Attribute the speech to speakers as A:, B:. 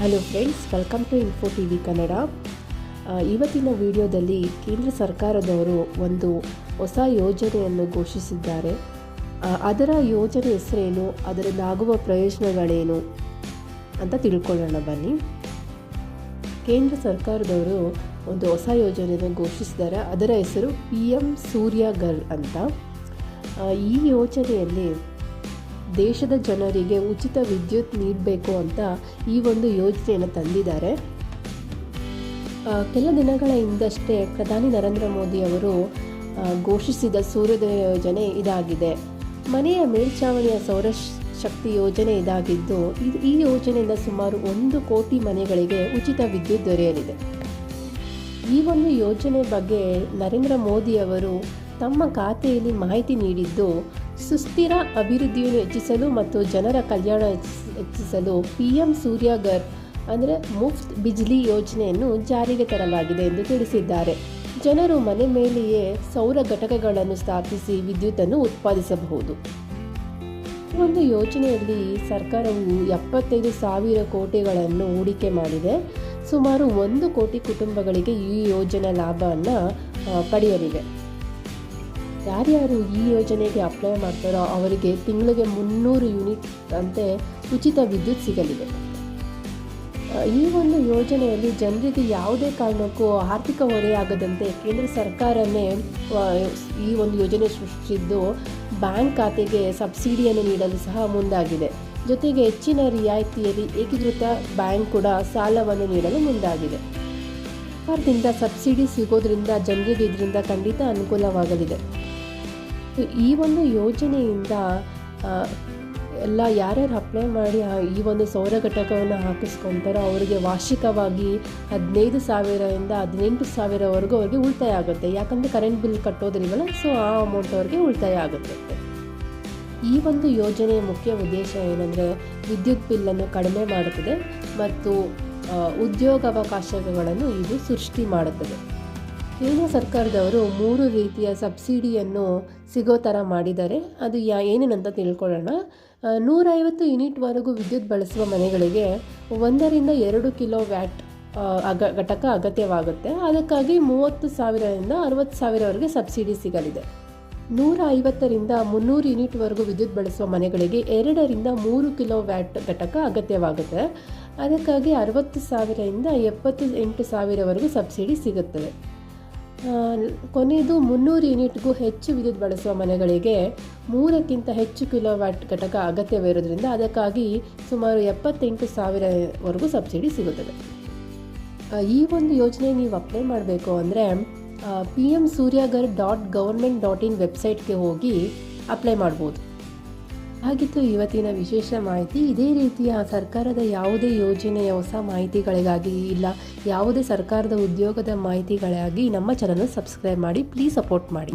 A: Hello friends, welcome to info TV Kannada. ಇವತ್ತಿನ ವಿಡಿಯೋದಲ್ಲಿ ಕೇಂದ್ರ ಸರ್ಕಾರದವರು ಒಂದು ಹೊಸ ಯೋಜನೆಯನ್ನು ಘೋಷಿಸಿದ್ದಾರೆ. ಅದರ ಯೋಜನೆ ಹೆಸರೇನು, ಅದರಿಂದಾಗುವ ಪ್ರಯೋಜನಗಳೇನು ಅಂತ ತಿಳ್ಕೊಳ್ಳೋಣ ಬನ್ನಿ. ಕೇಂದ್ರ ಸರ್ಕಾರದವರು ಒಂದು ಹೊಸ ಯೋಜನೆಯನ್ನು ಘೋಷಿಸಿದ್ದಾರೆ. ಅದರ ಹೆಸರು PM ಸೂರ್ಯಘರ್ ಅಂತ. ಈ ಯೋಜನೆಯಲ್ಲಿ ದೇಶದ ಜನರಿಗೆ ಉಚಿತ ವಿದ್ಯುತ್ ನೀಡಬೇಕು ಅಂತ ಈ ಒಂದು ಯೋಜನೆಯನ್ನು ತಂದಿದ್ದಾರೆ. ಕೆಲ ದಿನಗಳ ಹಿಂದಷ್ಟೇ ಪ್ರಧಾನಿ ನರೇಂದ್ರ ಮೋದಿ ಅವರು ಘೋಷಿಸಿದ ಸೂರ್ಯೋದಯ ಯೋಜನೆ ಇದಾಗಿದೆ. ಮನೆಯ ಮೇಲ್ಛಾವಣಿಯ ಸೌರಶಕ್ತಿ ಯೋಜನೆ ಇದಾಗಿದ್ದು, ಈ ಯೋಜನೆಯಿಂದ ಸುಮಾರು 1 ಕೋಟಿ ಮನೆಗಳಿಗೆ ಉಚಿತ ವಿದ್ಯುತ್ ದೊರೆಯಲಿದೆ. ಈ ಒಂದು ಯೋಜನೆ ಬಗ್ಗೆ ನರೇಂದ್ರ ಮೋದಿ ಅವರು ತಮ್ಮ ಖಾತೆಯಲ್ಲಿ ಮಾಹಿತಿ ನೀಡಿದ್ದು, ಸುಸ್ಥಿರ ಅಭಿವೃದ್ಧಿಯನ್ನು ಹೆಚ್ಚಿಸಲು ಮತ್ತು ಜನರ ಕಲ್ಯಾಣ ಹೆಚ್ಚಿಸಲು PM ಸೂರ್ಯಘರ್ ಅಂದರೆ ಮುಫ್ತ್ ಬಿಜ್ಲಿ ಯೋಜನೆಯನ್ನು ಜಾರಿಗೆ ತರಲಾಗಿದೆ ಎಂದು ತಿಳಿಸಿದ್ದಾರೆ. ಜನರು ಮನೆ ಮೇಲೆಯೇ ಸೌರ ಘಟಕಗಳನ್ನು ಸ್ಥಾಪಿಸಿ ವಿದ್ಯುತ್ತನ್ನು ಉತ್ಪಾದಿಸಬಹುದು. ಈ ಒಂದು ಯೋಜನೆಯಲ್ಲಿ ಸರ್ಕಾರವು 75,000 ಕೋಟಿಗಳನ್ನು ಹೂಡಿಕೆ ಮಾಡಿದೆ. ಸುಮಾರು 1 ಕೋಟಿ ಕುಟುಂಬಗಳಿಗೆ ಈ ಯೋಜನೆ ಲಾಭವನ್ನು ಪಡೆಯಲಿವೆ. ಯಾರ್ಯಾರು ಈ ಯೋಜನೆಗೆ ಅಪ್ಲೈ ಮಾಡ್ತಾರೋ ಅವರಿಗೆ ತಿಂಗಳಿಗೆ 300 ಯೂನಿಟ್ ಅಂತೆ ಉಚಿತ ವಿದ್ಯುತ್ ಸಿಗಲಿದೆ. ಈ ಒಂದು ಯೋಜನೆಯಲ್ಲಿ ಜನರಿಗೆ ಯಾವುದೇ ಕಾರಣಕ್ಕೂ ಆರ್ಥಿಕ ಹೊರೆಯಾಗದಂತೆ ಕೇಂದ್ರ ಸರ್ಕಾರನೇ ಈ ಒಂದು ಯೋಜನೆ ಸೃಷ್ಟಿಸಿದ್ದು, ಬ್ಯಾಂಕ್ ಖಾತೆಗೆ ಸಬ್ಸಿಡಿಯನ್ನು ನೀಡಲು ಸಹ ಮುಂದಾಗಿದೆ. ಜೊತೆಗೆ ಹೆಚ್ಚಿನ ರಿಯಾಯಿತಿಯಲ್ಲಿ ಏಕೀಕೃತ ಬ್ಯಾಂಕ್ ಕೂಡ ಸಾಲವನ್ನು ನೀಡಲು ಮುಂದಾಗಿದೆ. ಸರ್ಕಾರದಿಂದ ಸಬ್ಸಿಡಿ ಸಿಗೋದ್ರಿಂದ ಜನರಿಗೆ ಇದರಿಂದ ಖಂಡಿತ ಅನುಕೂಲವಾಗಲಿದೆ. ಈ ಒಂದು ಯೋಜನೆಯಿಂದ ಎಲ್ಲ ಯಾರ್ಯಾರು ಅಪ್ಲೈ ಮಾಡಿ ಈ ಒಂದು ಸೌರ ಘಟಕವನ್ನು ಹಾಕಿಸ್ಕೊತಾರೋ ಅವರಿಗೆ ವಾರ್ಷಿಕವಾಗಿ 15,000ರಿಂದ 18,000ವರೆಗೂ ಅವ್ರಿಗೆ ಉಳಿತಾಯ ಆಗುತ್ತೆ. ಯಾಕಂದರೆ ಕರೆಂಟ್ ಬಿಲ್ ಕಟ್ಟೋದ್ರಿಲ್ವಲ್ಲ, ಸೊ ಆ ಅಮೌಂಟ್ ಅವ್ರಿಗೆ ಉಳಿತಾಯ ಆಗುತ್ತೆ. ಈ ಒಂದು ಯೋಜನೆಯ ಮುಖ್ಯ ಉದ್ದೇಶ ಏನಂದರೆ ವಿದ್ಯುತ್ ಬಿಲ್ಲನ್ನು ಕಡಿಮೆ ಮಾಡುತ್ತದೆ ಮತ್ತು ಉದ್ಯೋಗಾವಕಾಶಗಳನ್ನು ಇದು ಸೃಷ್ಟಿ ಮಾಡುತ್ತದೆ. ಕೇಂದ್ರ ಸರ್ಕಾರದವರು 3 ರೀತಿಯ ಸಬ್ಸಿಡಿಯನ್ನು ಸಿಗೋ ಥರ ಮಾಡಿದ್ದಾರೆ. ಅದು ಏನೇನಂತ ತಿಳ್ಕೊಳ್ಳೋಣ. 150 ಯೂನಿಟ್ವರೆಗೂ ವಿದ್ಯುತ್ ಬಳಸುವ ಮನೆಗಳಿಗೆ 1ರಿಂದ 2 ಕಿಲೋವ್ಯಾಟ್ ಘಟಕ ಅಗತ್ಯವಾಗುತ್ತೆ. ಅದಕ್ಕಾಗಿ 30,000ರಿಂದ 60,000ವರೆಗೆ ಸಬ್ಸಿಡಿ ಸಿಗಲಿದೆ. 150ರಿಂದ 300 ಯೂನಿಟ್ವರೆಗೂ ವಿದ್ಯುತ್ ಬಳಸುವ ಮನೆಗಳಿಗೆ 2ರಿಂದ 3 ಕಿಲೋವ್ಯಾಟ್ ಘಟಕ ಅಗತ್ಯವಾಗುತ್ತೆ. ಅದಕ್ಕಾಗಿ 60,000ರಿಂದ 78,000ವರೆಗೂ ಸಬ್ಸಿಡಿ ಸಿಗುತ್ತದೆ. ಕೊನೆಯದು 300 ಯೂನಿಟ್ಗೂ ಹೆಚ್ಚು ವಿದ್ಯುತ್ ಬಳಸುವ ಮನೆಗಳಿಗೆ 3ಕ್ಕಿಂತ ಹೆಚ್ಚು ಕಿಲೋವ್ಯಾಟ್ ಘಟಕ ಅಗತ್ಯವಿರೋದ್ರಿಂದ ಅದಕ್ಕಾಗಿ ಸುಮಾರು 78,000ವರೆಗೂ ಸಬ್ಸಿಡಿ ಸಿಗುತ್ತದೆ. ಈ ಒಂದು ಯೋಜನೆ ನೀವು ಅಪ್ಲೈ ಮಾಡಬೇಕು ಅಂದರೆ pmsuryaghar.government.in ವೆಬ್ಸೈಟ್ಗೆ ಹೋಗಿ ಅಪ್ಲೈ ಮಾಡ್ಬೋದು. ಹಾಗಿತ್ತು ಇವತ್ತಿನ ವಿಶೇಷ ಮಾಹಿತಿ. ಇದೇ ರೀತಿಯ ಸರ್ಕಾರದ ಯಾವುದೇ ಯೋಜನೆಯ ಹೊಸ ಮಾಹಿತಿಗಳಿಗಾಗಿ ಇಲ್ಲ ಯಾವುದೇ ಸರ್ಕಾರದ ಉದ್ಯೋಗದ ಮಾಹಿತಿಗಳಿಗಾಗಿ ನಮ್ಮ ಚಾನಲ್ ಸಬ್ಸ್ಕ್ರೈಬ್ ಮಾಡಿ. ಪ್ಲೀಸ್ ಸಪೋರ್ಟ್ ಮಾಡಿ.